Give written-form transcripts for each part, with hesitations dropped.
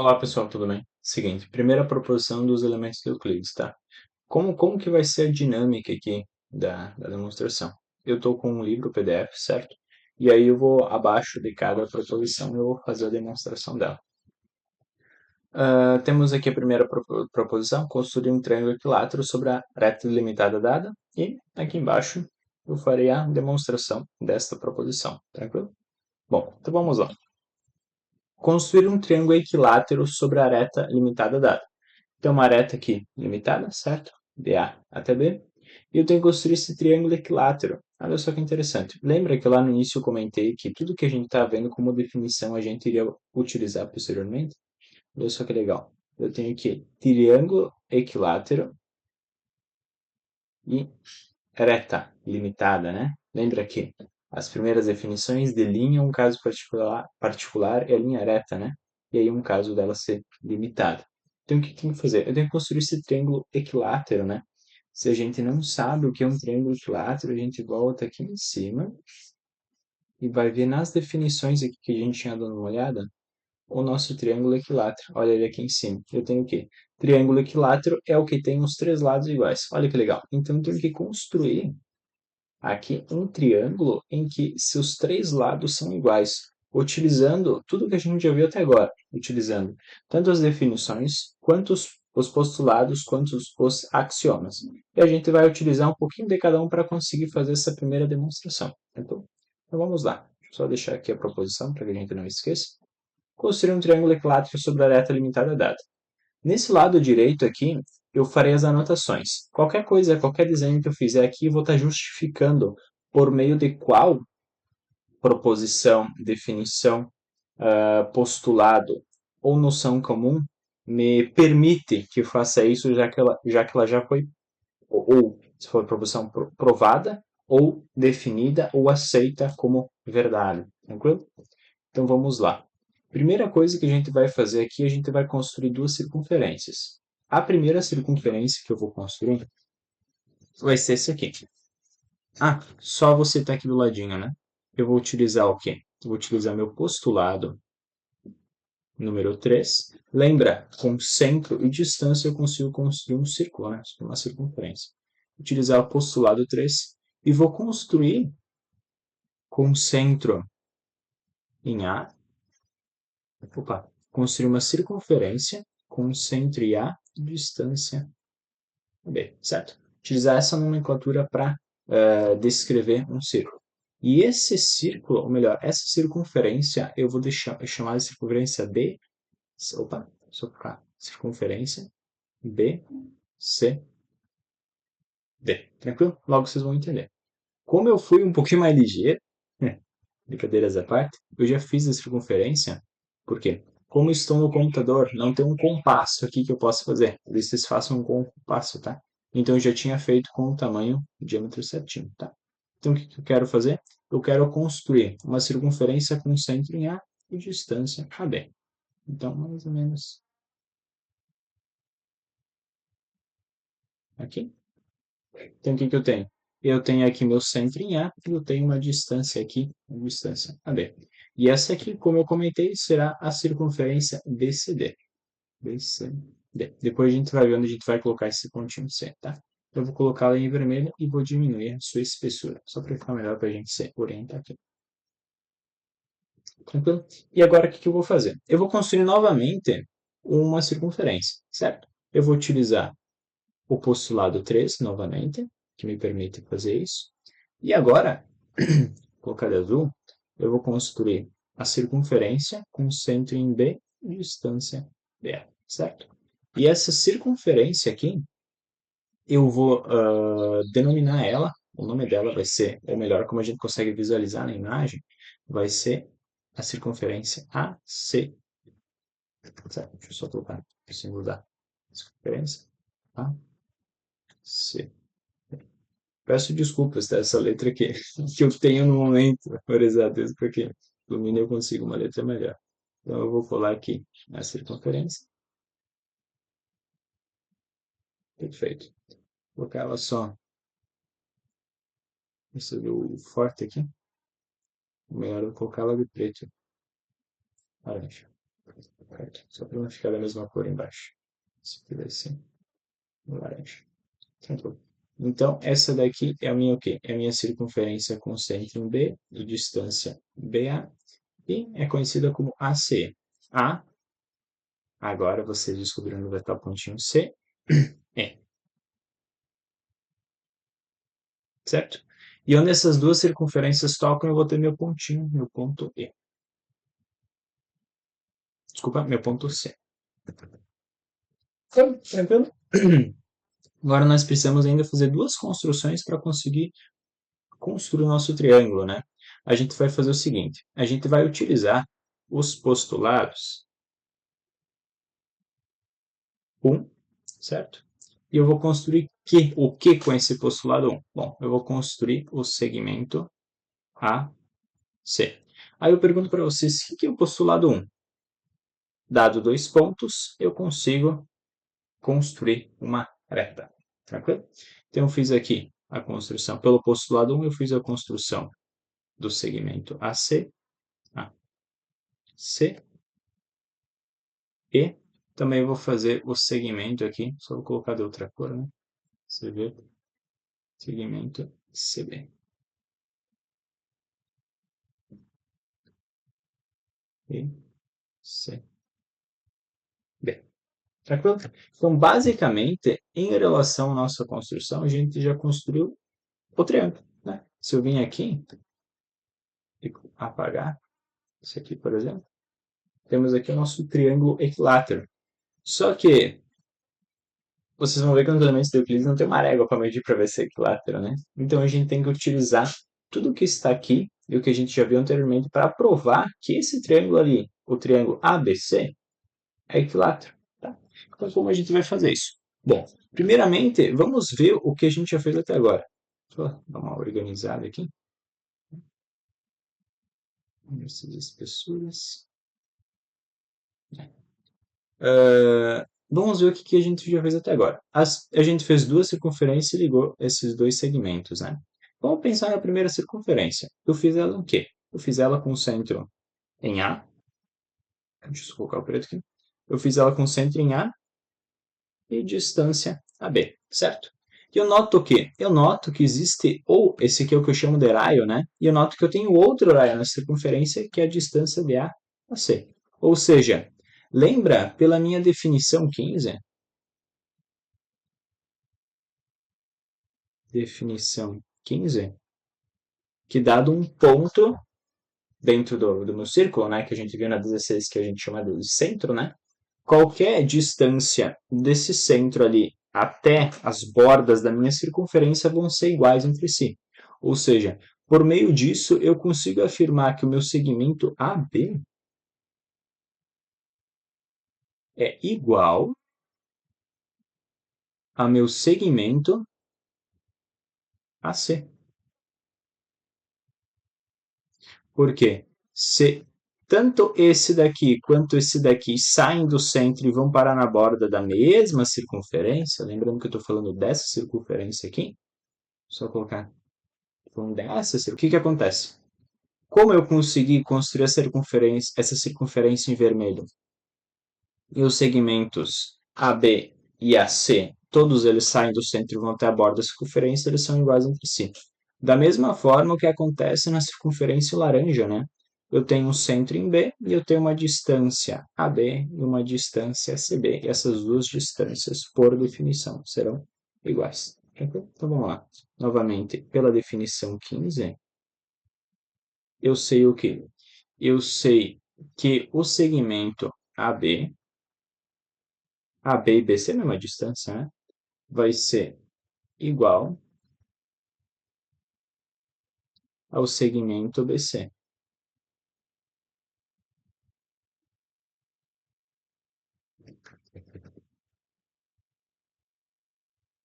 Olá pessoal, tudo bem? Seguinte, primeira proposição dos elementos de Euclides, tá? Como que vai ser a dinâmica aqui da demonstração? Eu estou com um livro PDF, certo? E aí eu vou, abaixo de cada proposição, eu vou fazer a demonstração dela. Temos aqui a primeira proposição, construir um triângulo equilátero sobre a reta delimitada dada. E aqui embaixo eu farei a demonstração desta proposição, tranquilo? Bom, então vamos lá. Construir um triângulo equilátero sobre a reta limitada dada. Tem uma reta aqui limitada, certo? De A até B. E eu tenho que construir esse triângulo equilátero. Olha só que interessante. Lembra que lá no início eu comentei que tudo que a gente está vendo como definição a gente iria utilizar posteriormente? Olha só que legal. Eu tenho aqui triângulo equilátero e reta limitada, né? Lembra que as primeiras definições delineam um caso particular é a linha reta, né? E aí um caso dela ser limitada. Então o que tem que fazer? Eu tenho que construir esse triângulo equilátero, né? Se a gente não sabe o que é um triângulo equilátero, a gente volta aqui em cima e vai ver nas definições aqui que a gente tinha dado uma olhada, o nosso triângulo equilátero. Olha ele aqui em cima. Eu tenho o quê? Triângulo equilátero é o que tem os três lados iguais. Olha que legal. Então eu tenho que construir aqui um triângulo em que seus três lados são iguais, utilizando tudo que a gente já viu até agora, utilizando tanto as definições, quanto os postulados, quanto os axiomas. E a gente vai utilizar um pouquinho de cada um para conseguir fazer essa primeira demonstração. Então vamos lá. Deixa eu só deixar aqui a proposição para que a gente não esqueça. Construir um triângulo equilátero sobre a reta limitada dada. Nesse lado direito aqui, eu farei as anotações. Qualquer coisa, qualquer desenho que eu fizer aqui, eu vou estar justificando por meio de qual proposição, definição, postulado ou noção comum me permite que eu faça isso, já que ela já foi, ou se for proposição provada, ou definida, ou aceita como verdade. Tranquilo? Então vamos lá. Primeira coisa que a gente vai fazer aqui, a gente vai construir duas circunferências. A primeira circunferência que eu vou construir vai ser esse aqui. Ah, só você tá aqui do ladinho, né? Eu vou utilizar o quê? Eu vou utilizar meu postulado número 3. Lembra, com centro e distância eu consigo construir um círculo, né? Uma circunferência. Utilizar o postulado 3 e vou construir com centro em A. Opa, construir uma circunferência com centro em A e distância B, certo? Utilizar essa nomenclatura para descrever um círculo. E esse círculo, ou melhor, essa circunferência, eu vou chamar de circunferência D. Opa, só para circunferência B, C, D. Tranquilo? Logo vocês vão entender. Como eu fui um pouquinho mais ligeiro, brincadeiras à parte, eu já fiz a circunferência. Por quê? Como estou no computador, não tem um compasso aqui que eu possa fazer. Por isso vocês façam com um compasso, tá? Então eu já tinha feito com o tamanho, o diâmetro certinho, tá? Então o que eu quero fazer? Eu quero construir uma circunferência com centro em A e distância AB. Então, mais ou menos aqui. Então, o que eu tenho? Eu tenho aqui meu centro em A e eu tenho uma distância aqui, uma distância AB. E essa aqui, como eu comentei, será a circunferência BCD. BCD. Depois a gente vai ver onde a gente vai colocar esse pontinho C, tá? Eu vou colocá-la em vermelho e vou diminuir a sua espessura, só para ficar melhor para a gente se orientar aqui. Tranquilo? E agora o que eu vou fazer? Eu vou construir novamente uma circunferência, certo? Eu vou utilizar o postulado 3 novamente, que me permite fazer isso. E agora, colocar de azul, eu vou construir a circunferência com centro em B e distância B, certo? E essa circunferência aqui, eu vou denominar ela, o nome dela vai ser, ou melhor, como a gente consegue visualizar na imagem, vai ser a circunferência AC. Certo? Deixa eu só colocar, sem mudar. Circunferência AC. Peço desculpas dessa letra aqui, que eu tenho no momento, por exato, isso porque no Mini eu consigo uma letra melhor. Então eu vou colar aqui a circunferência. Perfeito. Vou colocar ela só. Isso deu forte aqui. Melhor eu colocar ela de preto. Laranja. certo? Só para não ficar da mesma cor embaixo. Esse aqui vai ser laranja. Tranquilo. Então, essa daqui é a minha o quê? É a minha circunferência com centro em B e distância BA, e é conhecida como AC. A, agora vocês descobriram onde vai estar o pontinho C, é, certo? E onde essas duas circunferências tocam, eu vou ter meu pontinho, meu ponto E. Desculpa, meu ponto C. Tranquilo? Agora nós precisamos ainda fazer duas construções para conseguir construir o nosso triângulo, né? A gente vai fazer o seguinte, a gente vai utilizar os postulados 1, certo? E eu vou construir o que com esse postulado 1? Bom, eu vou construir o segmento AC. Aí eu pergunto para vocês, o que é o postulado 1? Dado dois pontos, eu consigo construir uma reta. Tranquilo? Então, eu fiz aqui a construção. Pelo postulado 1, eu fiz a construção do segmento AC, AC, e também vou fazer o segmento aqui, só vou colocar de outra cor, né? Você vê, segmento CB. E C, B. Tranquilo? Então, basicamente, em relação à nossa construção, a gente já construiu o triângulo, né? Se eu vim aqui e apagar isso aqui, por exemplo, temos aqui o nosso triângulo equilátero. Só que vocês vão ver que nos elementos de Euclides não tem uma régua para medir para ver se é equilátero, né? Então a gente tem que utilizar tudo que está aqui e o que a gente já viu anteriormente para provar que esse triângulo ali, o triângulo ABC, é equilátero. Tá? Então como a gente vai fazer isso? Bom, primeiramente, vamos ver o que a gente já fez até agora. Deixa eu dar uma organizada aqui. Essas espessuras. Vamos ver o que a gente já fez até agora. A gente fez duas circunferências e ligou esses dois segmentos, né? Vamos pensar na primeira circunferência. Eu fiz ela em quê? Eu fiz ela com centro em A. Deixa eu colocar o preto aqui. Eu fiz ela com centro em A e distância AB, certo? E eu noto o quê? Eu noto que existe, ou esse aqui é o que eu chamo de raio, né? E eu noto que eu tenho outro raio na circunferência, que é a distância de A a C. Ou seja, lembra pela minha definição 15? Definição 15, que dado um ponto dentro do meu círculo, né, que a gente viu na 16, que a gente chama de centro, né, qualquer distância desse centro ali até as bordas da minha circunferência vão ser iguais entre si. Ou seja, por meio disso, eu consigo afirmar que o meu segmento AB é igual a meu segmento AC. Por quê? Se tanto esse daqui quanto esse daqui saem do centro e vão parar na borda da mesma circunferência, lembrando que eu estou falando dessa circunferência aqui, só colocar falando dessa, o que acontece? Como eu consegui construir essa circunferência em vermelho e os segmentos AB e AC, todos eles saem do centro e vão até a borda da circunferência, eles são iguais entre si. Da mesma forma, o que acontece na circunferência laranja, né? Eu tenho um centro em B e eu tenho uma distância AB e uma distância CB. E essas duas distâncias, por definição, serão iguais. Então vamos lá. Novamente, pela definição 15, eu sei o quê? Eu sei que o segmento AB e BC é a mesma distância, né? Vai ser igual ao segmento BC.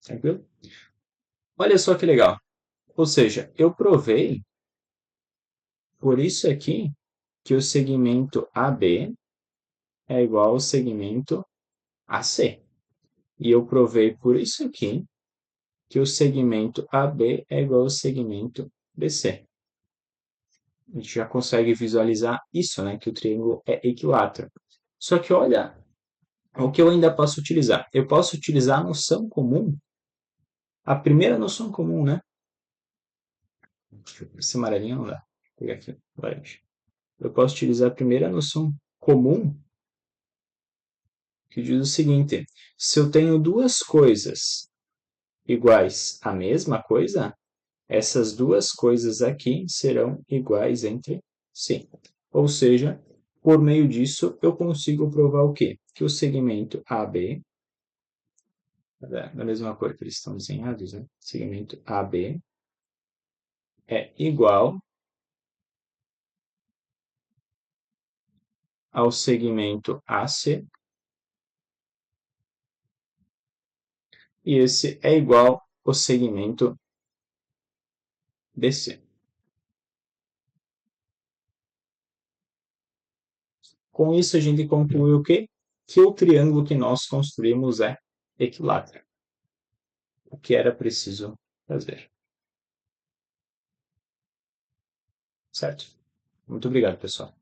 Tranquilo? Olha só que legal. Ou seja, eu provei, por isso aqui, que o segmento AB é igual ao segmento AC. E eu provei por isso aqui que o segmento AB é igual ao segmento BC. A gente já consegue visualizar isso, né? Que o triângulo é equilátero. Só que olha o que eu ainda posso utilizar. Eu posso utilizar a noção comum, a primeira noção comum, né? Esse amarelinho não dá. Vou pegar aqui, laranja. Eu posso utilizar a primeira noção comum, que diz o seguinte: se eu tenho duas coisas iguais à mesma coisa, essas duas coisas aqui serão iguais entre si. Ou seja, por meio disso, eu consigo provar o quê? Que o segmento AB, da mesma cor que eles estão desenhados, né? Segmento AB é igual ao segmento AC, e esse é igual ao segmento BC. Com isso, a gente conclui o quê? Que o triângulo que nós construímos é equilátero. O que era preciso fazer. Certo? Muito obrigado, pessoal.